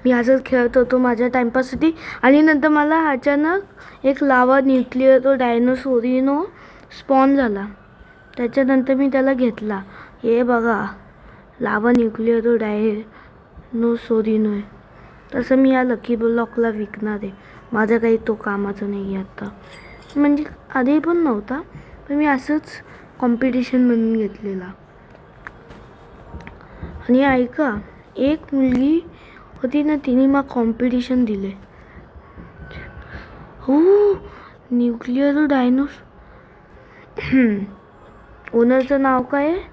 मी असंच खेळत होतो माझ्या टाइमपाससाठी आणि नंतर मला अचानक एक लावा न्यूक्लियर तो डायनोसोरिनो स्पॉन झाला. त्याच्यानंतर मी त्याला घेतला. हे बघा लावा न्यूक्लियर तो डायनोसोरिनो आहे. तसं मी या लकी ब्लॉकला विकणार आहे. माझं काही तो कामाचं नाही आहे आता. म्हणजे आधी पण नव्हता, पण मी असंच कॉम्पिटिशन म्हणून घेतलेला. आणि ऐका, एक मुलगी होती ना, तिने मग कॉम्पिटिशन दिले. हो, न्यूक्लियर डायनोस. ओनरचं नाव काय आहे?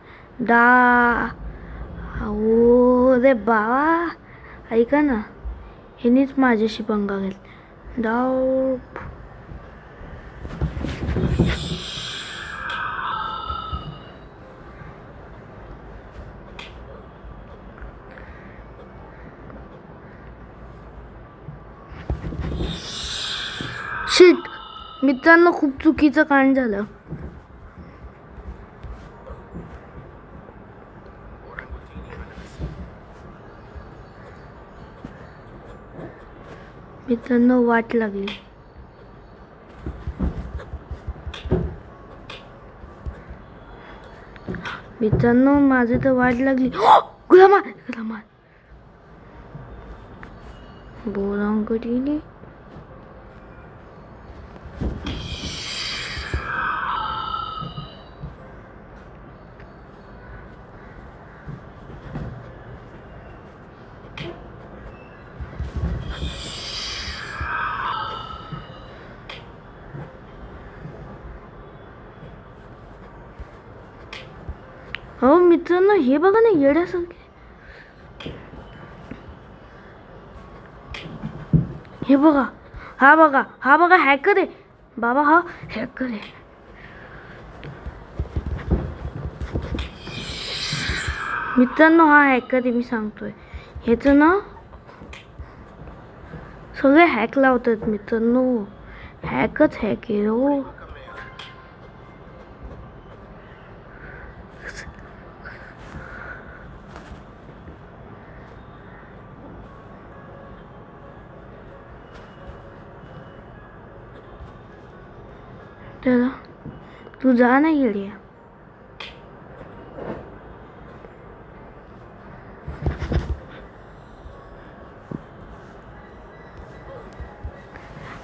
हो रे बाबा, ऐका ना, ह्यानेच माझ्याशी पंगा घेतला. शिट, मित्रांनो खूप चुकीचं कांड झालं. मित्रांनो वाट लागली. मित्रांनो माझी तर वाट लागली. गुलामार बोरांकडे हो मित्रांनो, हे बघा ना येड्यासारखे. हे बघा, हा बघा हॅकर आहे बाबा, हा हॅकर आहे. मित्रांनो हा हॅकर आहे, मी सांगतोय. ह्याचं ना सगळे हॅक लावतात मित्रांनो. हॅकच हॅक आहे हो. त्याला तू जा ना येड्या.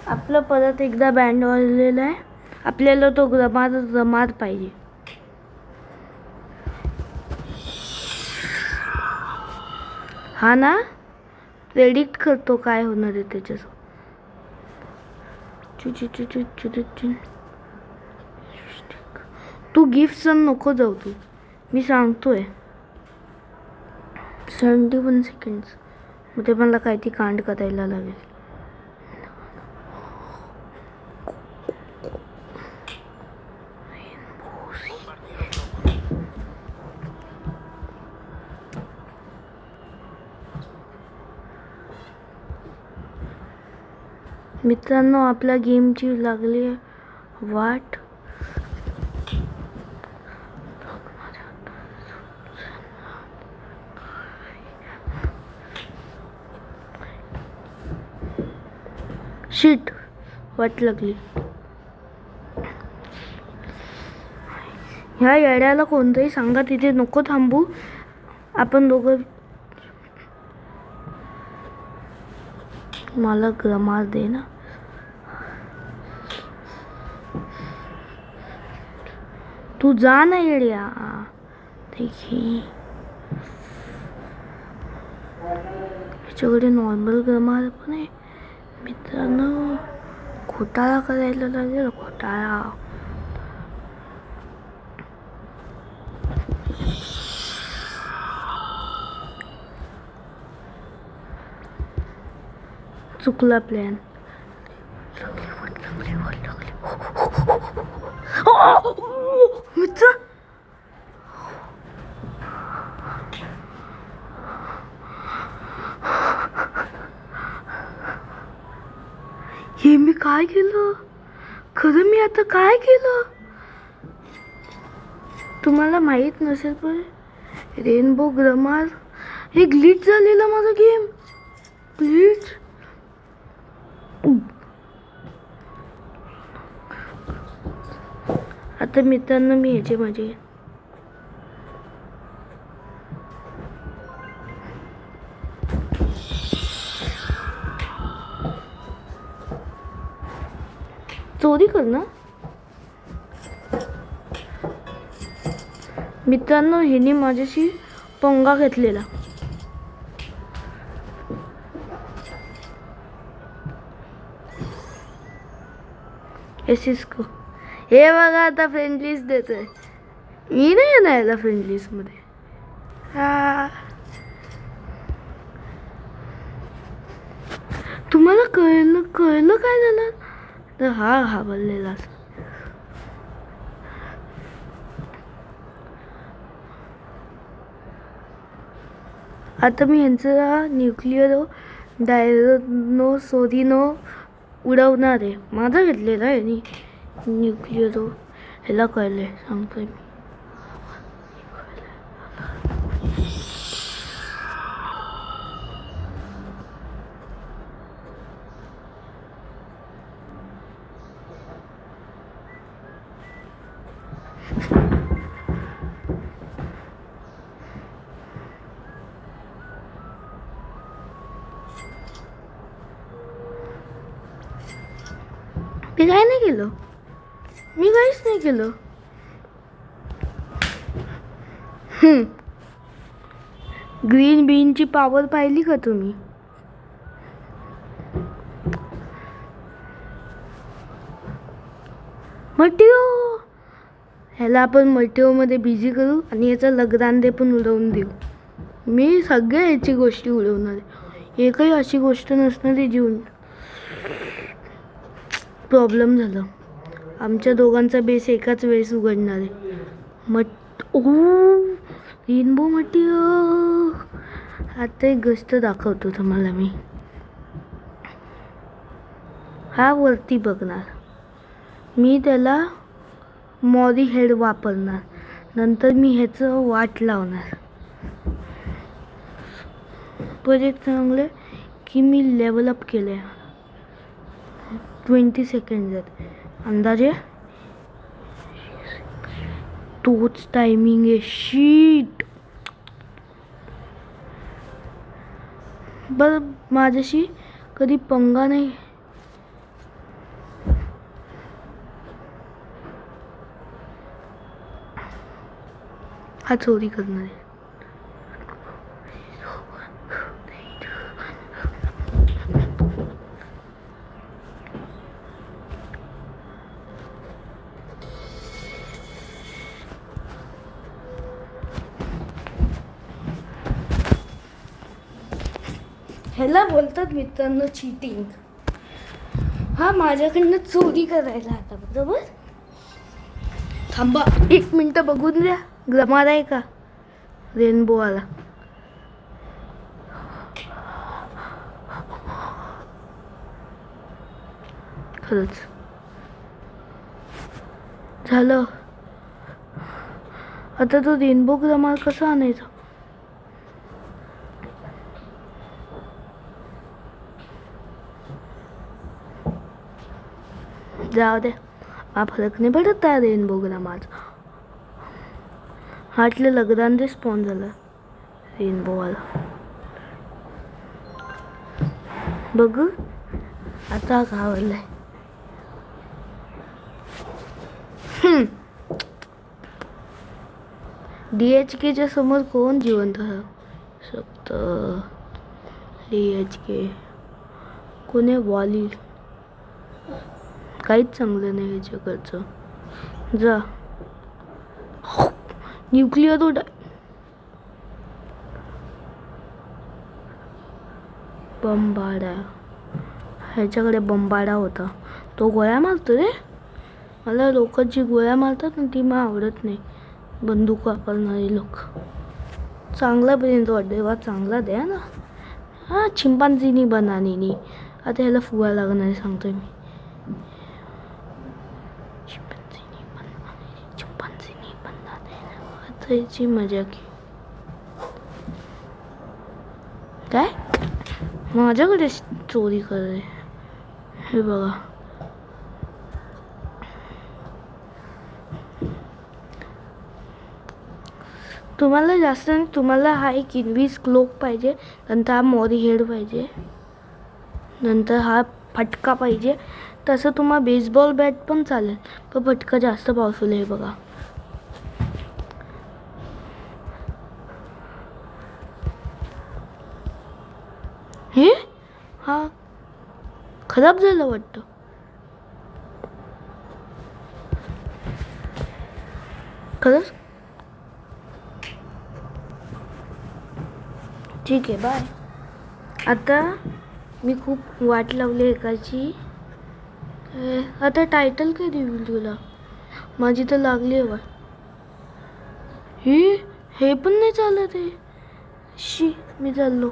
आपलं परत एकदा बँड वाजलेला आहे. आपल्याला तो जमात पाहिजे. हा ना, प्रेडिक्ट करतो काय होणार आहे त्याच्यासोबत. तू गिफ्ट नको जाऊ तू, मी सांगतोय. 71 सेकंड्स मध्ये मला काय ती कांड करायला लागेल. मित्रांनो आपल्या गेमची लागली वाट. शिट, वाट लागली. ह्या येड्याला कोणतंही सांगा तिथे नको थांबू. आपण दोघं. मला ग्रामार दे ना. तू जा ना येड्या. याच्याकडे नॉर्मल ग्रामार पण आहे. मित्रांनो घोटाळा करायला लागेल. घोटाळा. चुकला प्लॅन. मित्र हे मी काय केलं? खरं मी आता काय केलं? तुम्हाला माहित नसेल पण रेनबो ग्रामर हे ग्लिच झालेला माझा गेम. आता मित्रांनो मी ह्याचे माझे चोरी कर ना मित्रांनो. ह्याने माझ्याशी पंगा घेतलेला. एसिस्को हे बघा आता फ्रेंड लिस्ट देतोय. मी नाही येणार याला फ्रेंड लिस्ट मध्ये. तुम्हाला कळलं काय झालं तर हा घाबरलेला. आता मी यांचा न्यूक्लिअर डायनोसोरिनो उडवणार आहे. माझा घेतलेला आहे नी न्यूक्लिअर. ह्याला कळले सांगतोय मी. मी काय नाही केलं. मी काहीच नाही केलं. ग्रीन बीनची पॉवर पाहिली का तुम्ही? मटिओ ह्याला आपण मटिओमध्ये बिझी करू आणि याचा लग्रांदे पण उडवून देऊ. मी सगळ्या याची गोष्टी उडवणार आहे. एकही अशी गोष्ट नसणारी जीवन प्रॉब्लेम झालं. आमच्या दोघांचा बेस एकाच वेळेस उघडणार आहे. रेनबो मटिओ. आता एक गोष्ट दाखवतो तुम्हाला मी. हा वरती बघणार. मी त्याला मॉरी हेड वापरणार. नंतर मी ह्याचं वाट लावणार. प्रोजेक्ट चांगले की मी लेवल अप केले. 20 सेकंड आहेत अंदाजे. तोच टायमिंग आहे. शीट. बरं माझ्याशी कधी पंगा नाही. हा चोरी करणार आहे. ह्याला बोलतात मित्रांनो चीटिंग. हा माझ्याकडनं चोरी करायला आता. बरोबर. थांबा 1 मिनिट बघून द्या. जमा आहे का रेनबो आला. खरंच झालं. आता तो रेनबो ग्रामर कसा आणायचा? जाऊ दे. हा फरक नाही पडत त्या रेनबो ग्रामाचा. हाटले लगदांदे स्पॉन झाला रेनबोवाला. बघ आता घावरलाय. DHKच्या समोर कोण जिवंत राहू शकतं? DHK कोणी वॉली काहीच चांगलं नाही ह्याच्याकडचं. जा न्यूक्लिअर उडा. बंबाडा. ह्याच्याकडे बंबाडा होता. तो गोळ्या मारतो रे. मला लोक जी गोळ्या मारतात ना ती मला आवडत नाही. बंदूक वापरणारे लोक. चांगला पर्यंत देवा चांगला द्या ना. हा चिंपांझीनी बनानी. आता ह्याला फुगा लागणार आहे सांगतोय मी. चिंपांझीनी आता याची मजा की काय माझ्याकडे चोरी करे. हे बघा तुम्हाला जास्त नाही, तुम्हाला हा एक इन्व्हिस क्लोक पाहिजे, नंतर हा मोरी हेड पाहिजे, नंतर हा फटका पाहिजे. तसं तुम्हाला बेसबॉल बॅट पण चालेल, पण फटका जास्त पॉवरफुल आहे. बघा हे हा खराब झालं वाटतं. खरंच ठीक आहे, बाय. आता मी खूप वाट लावली एकाची. आता टायटल काय देऊ तुला? माझी तर लागली आहे वाट. हे पण नाही चालत आहे. शी, मी चाललो.